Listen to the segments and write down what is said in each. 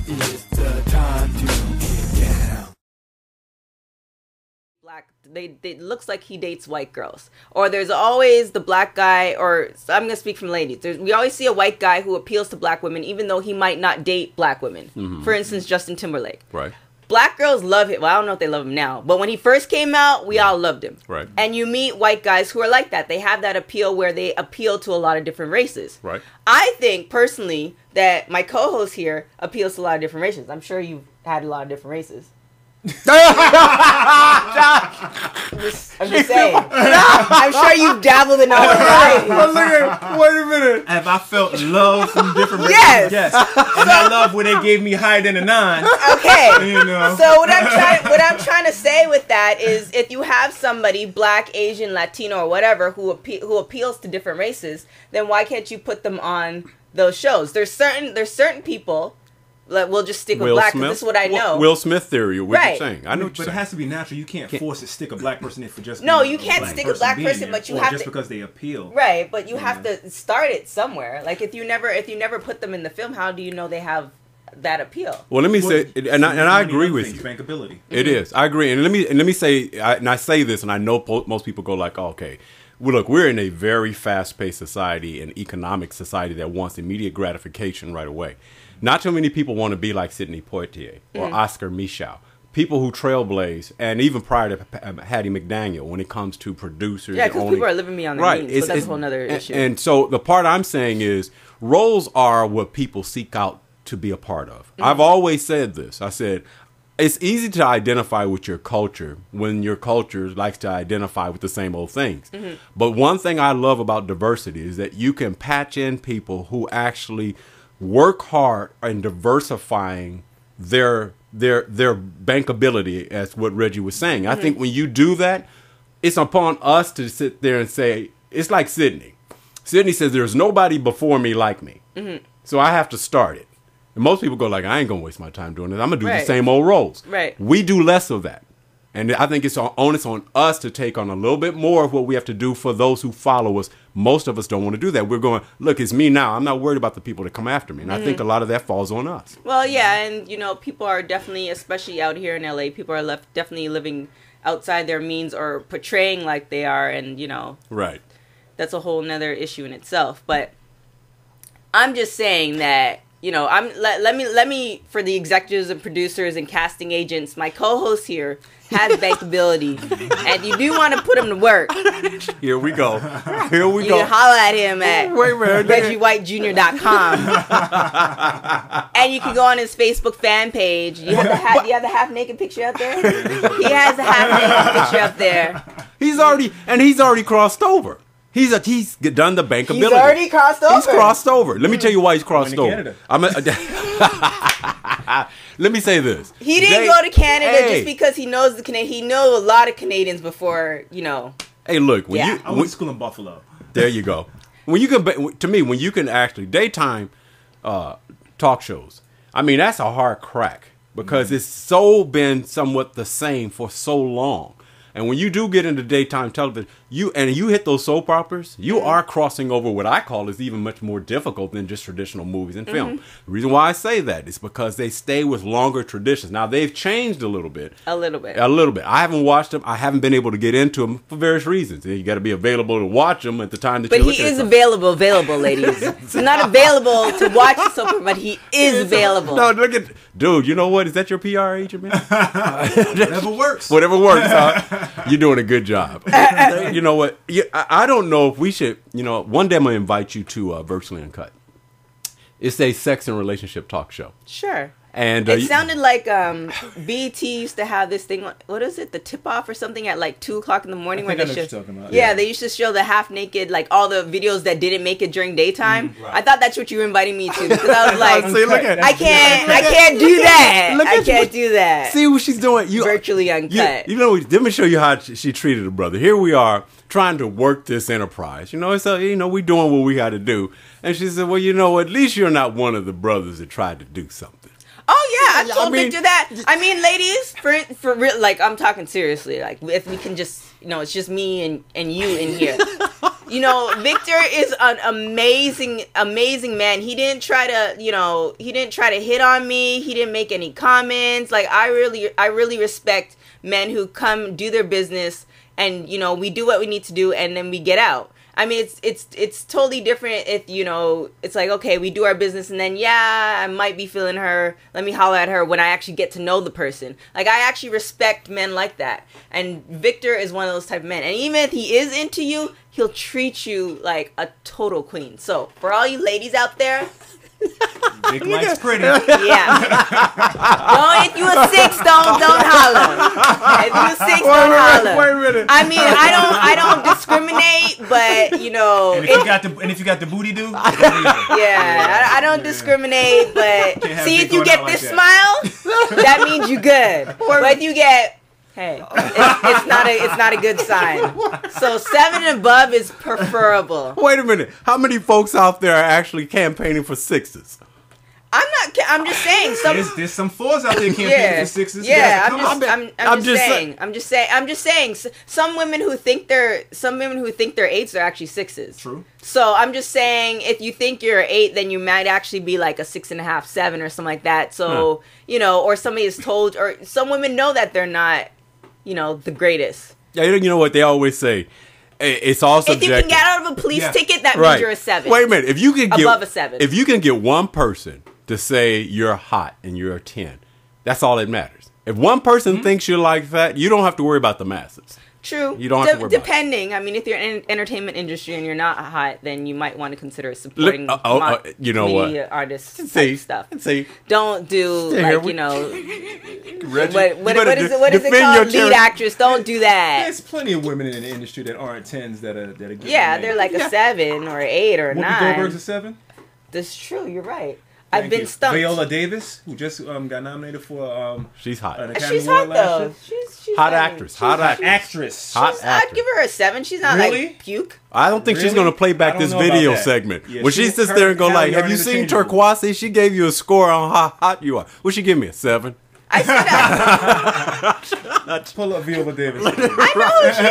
It's the time to get down. Black, they looks like he dates white girls, or there's always the black guy, or I'm gonna speak from ladies. We always see a white guy who appeals to black women, even though he might not date black women. For instance, Justin Timberlake. Right. Black girls love him. Well, I don't know if they love him now, but when he first came out, we all loved him. Right. And you meet white guys who are like that. They have that appeal where they appeal to a lot of different races. Right. I think, personally, that my co-host here appeals to a lot of different races. I'm sure you've had a lot of different races. I'm just saying. I'm sure you've dabbled in all varieties. Wait a minute. Have I felt love from different races? Yes. And that love where they gave me higher than a 9. Okay. You know. So what I'm trying to say with that is, if you have somebody, black, Asian, Latino, or whatever, who appeals to different races, then why can't you put them on those shows? There's certain people. Like, we'll just stick with black because this is what I know. Will Smith theory, what you're saying. I know what you're saying. But it has to be natural. You can't force it. Stick a black person in for just no. You can't stick a black person, but you have just to, because they appeal. Right, but you have to start it somewhere. Like if you never put them in the film, how do you know they have that appeal? Well, let me say, and I agree with you. Bankability. It is. I agree, and let me say, and I say this, and I know most people go like, oh, okay. Well, look, we're in a very fast-paced society, an economic society that wants immediate gratification right away. Not too many people want to be like Sidney Poitier or Oscar Micheaux. People who trailblaze, and even prior to Hattie McDaniel, when it comes to producers. Yeah, because people are living beyond their means, but that's a whole other issue. And so the part I'm saying is, roles are what people seek out to be a part of. I've always said this. I said, it's easy to identify with your culture when your culture likes to identify with the same old things. But one thing I love about diversity is that you can patch in people who actually work hard in diversifying their bankability, as what Reggie was saying. I think when you do that, it's upon us to sit there and say, it's like Sydney. Sydney says, there's nobody before me like me. So I have to start it. And most people go like, I ain't going to waste my time doing this. I'm going to do the same old roles. Right. We do less of that. And I think it's onus on us to take on a little bit more of what we have to do for those who follow us. Most of us don't want to do that. We're going, look, it's me now. I'm not worried about the people that come after me. And I think a lot of that falls on us. Well, yeah, and, people are definitely, especially out here in LA, people are definitely living outside their means or portraying like they are. And, right. That's a whole nother issue in itself. But I'm just saying that, let me, for the executives and producers and casting agents, my co-host here has bankability, and you do want to put him to work. Here we go. You can holler at him at ReggieWhiteJr.com. And you can go on his Facebook fan page. You have the half-naked picture up there? He has the half-naked picture up there. He's already crossed over. He's done the bankability. He's already crossed over. He's crossed over. Let me tell you why he's crossed over. Let me say this. He didn't go to Canada just because he knows he knows a lot of Canadians before, Hey, look. I went to school in Buffalo. There you go. When you can actually daytime talk shows. I mean, that's a hard crack because it's been somewhat the same for so long. And when you do get into daytime television, you hit those soap operas, you are crossing over what I call is even much more difficult than just traditional movies and film. The reason why I say that is because they stay with longer traditions. Now, they've changed a little bit. A little bit. I haven't watched them. I haven't been able to get into them for various reasons. You got to be available to watch them at the time that you're looking at them. But he is available, ladies. He's not available to watch the soap opera, but he is available. No, look at... Dude, you know what? Is that your PR agent, man? Whatever works. Whatever works, huh? You're doing a good job. You know what? I don't know if we should, one day I'm going to invite you to Virtually Uncut. It's a sex and relationship talk show. Sure. And it sounded like BET used to have this thing. What is it? The tip off or something at like 2:00 in the morning where they should. Yeah, they used to show the half naked, like all the videos that didn't make it during daytime. Right. I thought that's what you were inviting me to because I was like, I can't do that. I can't do that. See what she's doing. Virtually Uncut. Let me show you how she treated her brother. Here we are trying to work this enterprise. So we doing what we got to do. And she said, well, at least you're not one of the brothers that tried to do something. Oh yeah, I told Victor that. I mean, ladies, for real, like I'm talking seriously. Like if we can just, it's just me and you in here. Victor is an amazing man. He didn't try to hit on me. He didn't make any comments. Like I really respect men who come do their business and we do what we need to do and then we get out. I mean, it's totally different if, it's like, okay, we do our business and then, I might be feeling her. Let me holler at her when I actually get to know the person. Like, I actually respect men like that. And Victor is one of those type of men. And even if he is into you, he'll treat you like a total queen. So, for all you ladies out there... Vic likes pretty. Yeah. If you a 6, don't holler. If you a 6, don't holler. Wait a minute. I mean, I don't discriminate, but And if you got the booty do. I don't discriminate, but see if you get this smile, that means you good. But if you get it's not a good sign. So 7 and above is preferable. Wait a minute. How many folks out there are actually campaigning for 6s? I'm just saying. There's some 4s out there campaigning for 6s. Yeah, I'm just saying. Some women who think they're 8s are actually 6s. True. So I'm just saying, if you think you're an 8, then you might actually be like a 6.5, 7, or something like that. So or somebody is told, or some women know that they're not, the greatest. Yeah, you know what they always say. It's all subjective. If you can get out of a police ticket, that means you're a 7. Wait a minute. If you can get above a 7, if you can get one person to say you're hot and you're a 10, that's all that matters. If one person thinks you're like that, you don't have to worry about the masses. True. You don't have to worry depending. I mean, if you're in entertainment industry and you're not hot, then you might want to consider supporting media artists type stuff. Don't do what is it called? Lead actress. Don't do that. There's plenty of women in the industry that aren't 10s that are good. Yeah, they're like a 7 or 8 or 9. Whoopi Goldberg's a 7. That's true. You're right. I've been stumped. Viola Davis, who just got nominated for she's hot. An Academy She's Award hot though. She's hot actress. Actress. I'd give her a 7. She's not like puke. I don't think she's going to play back this video segment. Yeah, when she sits there and go like, "Have you seen Torkwase? She gave you a score on how hot you are. Would she give me a 7? I said that. Pull up Viola Davis. I know who she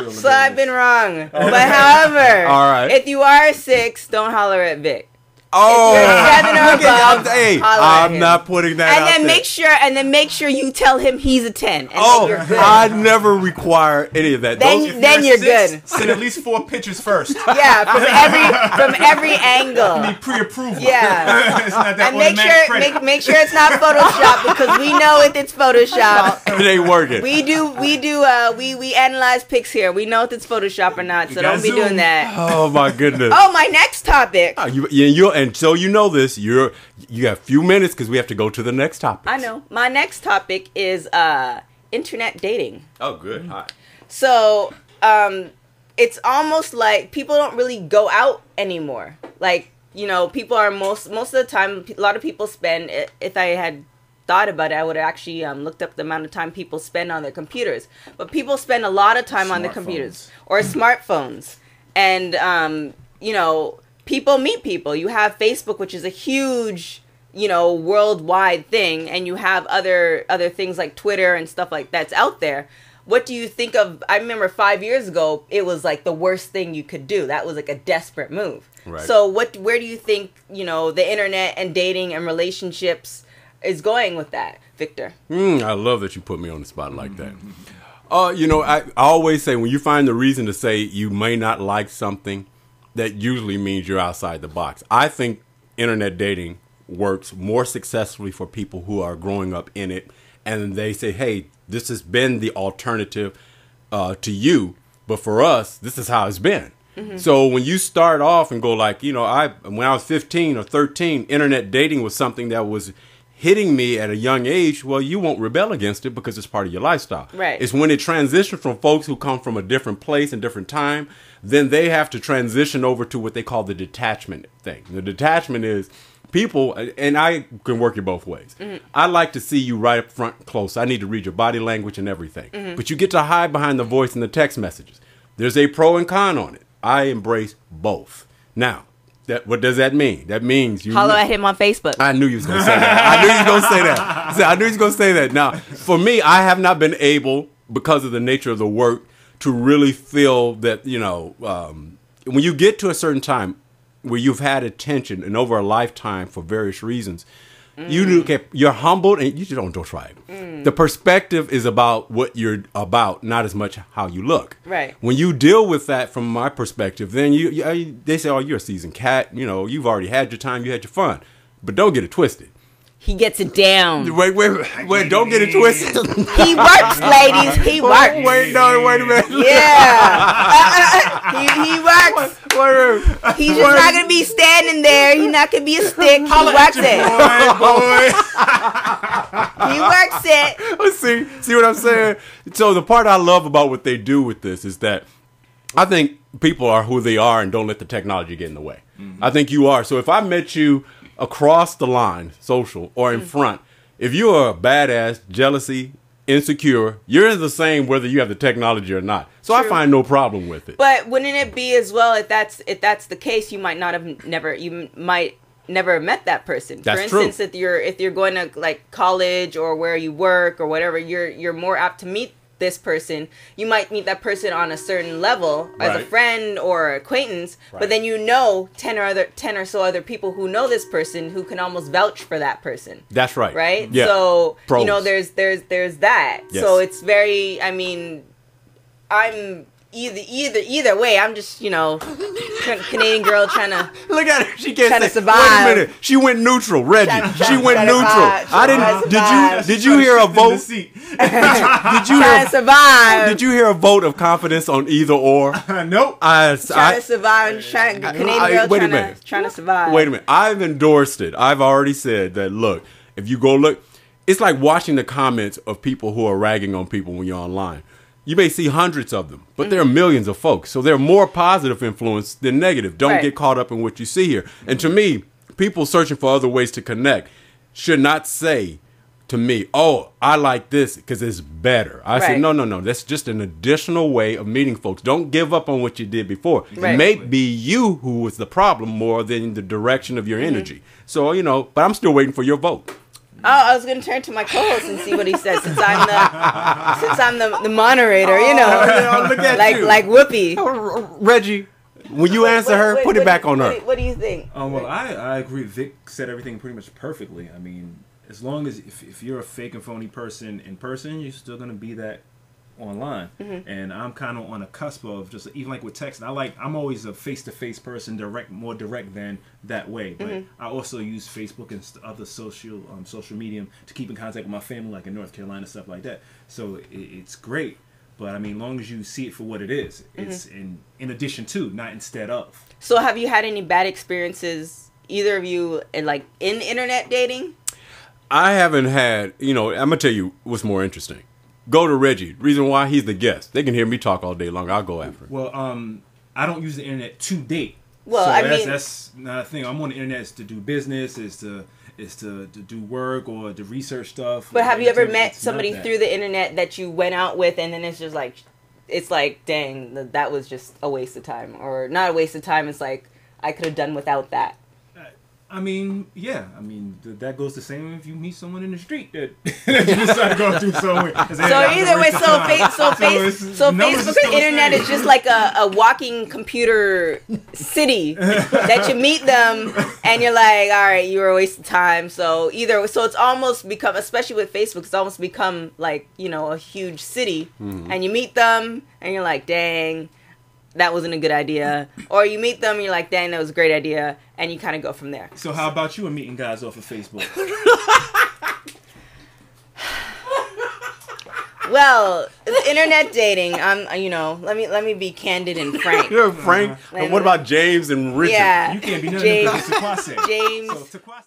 is. So I've been wrong. But however, all right. If you are a 6, don't holler at Vic. Oh, if you're 7 or above, I'm not putting that out there. And then make sure you tell him he's a 10. And then you're good. I never require any of that. Then you're good. Send at least 4 pictures first. Yeah, from every angle. You need pre-approval. Yeah. It's not that and make sure it's not Photoshop, because we know if it's Photoshop, it ain't working. We analyze pics here. We know if it's Photoshop or not, so don't be doing that. Oh my goodness. Oh, my next topic. And so you know this. You have a few minutes because we have to go to the next topic. I know. My next topic is internet dating. Oh, good. Hi. So it's almost like people don't really go out anymore. Like, people are most of the time. A lot of people spend. If I had thought about it, I would have actually looked up the amount of time people spend on their computers. But people spend a lot of time on their computers or smartphones, and people meet people. You have Facebook, which is a huge, worldwide thing, and you have other things like Twitter and stuff like that's out there. What do you think of? I remember 5 years ago, it was like the worst thing you could do. That was like a desperate move. Right. So where do you think, the internet and dating and relationships is going with that, Victor? I love that you put me on the spot like that. I always say, when you find the reason to say you may not like something, that usually means you're outside the box. I think internet dating works more successfully for people who are growing up in it, and they say, hey, this has been the alternative to you, but for us, this is how it's been. Mm-hmm. So when you start off and go like, when I was 15 or 13, internet dating was something that was hitting me at a young age. Well, you won't rebel against it because it's part of your lifestyle. Right. It's when it transitions from folks who come from a different place and different time, then they have to transition over to what they call the detachment thing. The detachment is people, and I can work it both ways. Mm-hmm. I like to see you right up front close. I need to read your body language and everything. Mm-hmm. But you get to hide behind the voice and the text messages. There's a pro and con on it. I embrace both. Now, What does that mean? That means you Holler at him on Facebook. I knew you was gonna say that. I knew you was gonna say that. I knew you was gonna say that. Now, for me, I have not been able, because of the nature of the work, to really feel that, when you get to a certain time where you've had attention and over a lifetime for various reasons, you're humbled and you just don't try it. The perspective is about what you're about, not as much how you look. Right. When you deal with that from my perspective, then they say, oh, you're a seasoned cat. You've already had your time. You had your fun. But don't get it twisted. He gets it down. Wait, don't get it twisted. He works, ladies. He works. Wait a minute. Yeah. He works. He's just not going to be standing there. He's not going to be a stick. He works it. He works it. See what I'm saying? So the part I love about what they do with this is that I think people are who they are and don't let the technology get in the way. I think you are. So if I met you across the line, social or in front, if you are a badass, jealousy, insecure, you're the same whether you have the technology or not. So True. I find no problem with it. But wouldn't it be as well if that's the case? You might never have met that person. That's For instance, true. if you're going to like college or where you work or whatever, you're more apt to meet this person. You might meet that person on a certain level as a friend or acquaintance, but then 10 or so other people who know this person who can almost vouch for that person. That's right. Right? Yeah. So, Pros. there's that. Yes. So it's very, I'm either way, I'm just, Canadian girl trying to look at her. She can't survive. Wait a minute. She went neutral, Reggie. She went neutral. Did you hear a vote? Did you hear a vote of confidence on either or? Nope. Trying to survive. Canadian girl trying to survive. Wait a minute. I've endorsed it. I've already said that. Look, if you go look, it's like watching the comments of people who are ragging on people when you're online. You may see hundreds of them, but there are millions of folks. So they're more positive influence than negative. Don't get caught up in what you see here. And to me, people searching for other ways to connect should not say to me, oh, I like this because it's better. I say, no. That's just an additional way of meeting folks. Don't give up on what you did before. It may be you who was the problem more than the direction of your energy. So, but I'm still waiting for your vote. Oh, I was gonna turn to my co-host and see what he says since I'm the moderator, look at you. like Whoopi. Reggie, when you answer her, put it back on her. What do you think? Well, I agree. Vic said everything pretty much perfectly. I mean, as long as if you're a fake and phony person in person, you're still gonna be that online. And I'm kind of on a cusp of just even like with text. I'm always a face-to-face person, more direct than that way. But I also use Facebook and other social media to keep in contact with my family, like in North Carolina, stuff like that. So it's great. But I mean, long as you see it for what it is, it's in addition to, not instead of. So have you had any bad experiences, either of you, in internet dating? I haven't had. I'm gonna tell you what's more interesting. Go to Reggie. Reason why, he's the guest. They can hear me talk all day long. I'll go after him. Well, I don't use the internet to date. Well, so that's not a thing. I'm on the internet to do business, is to do work or to research stuff. But have you ever met somebody through the internet that you went out with, and then it's just like, dang, that was just a waste of time, or not a waste of time? It's like I could have done without that. I mean, yeah. I mean, that goes the same if you meet someone in the street that you decide to go through somewhere. So either way, so Facebook and internet is just like a walking computer city that you meet them and you're like, all right, you were a waste of time. So it's almost become, especially with Facebook, it's almost become like, a huge city, and you meet them and you're like, dang, that wasn't a good idea. Or you meet them and you're like, dang, that was a great idea. And you kind of go from there. So how about you and meeting guys off of Facebook? Well, internet dating, let me be candid and frank. You're frank? What about James and Richard? Yeah. You can't be nothing but Torkwase. James. So, Torkwase.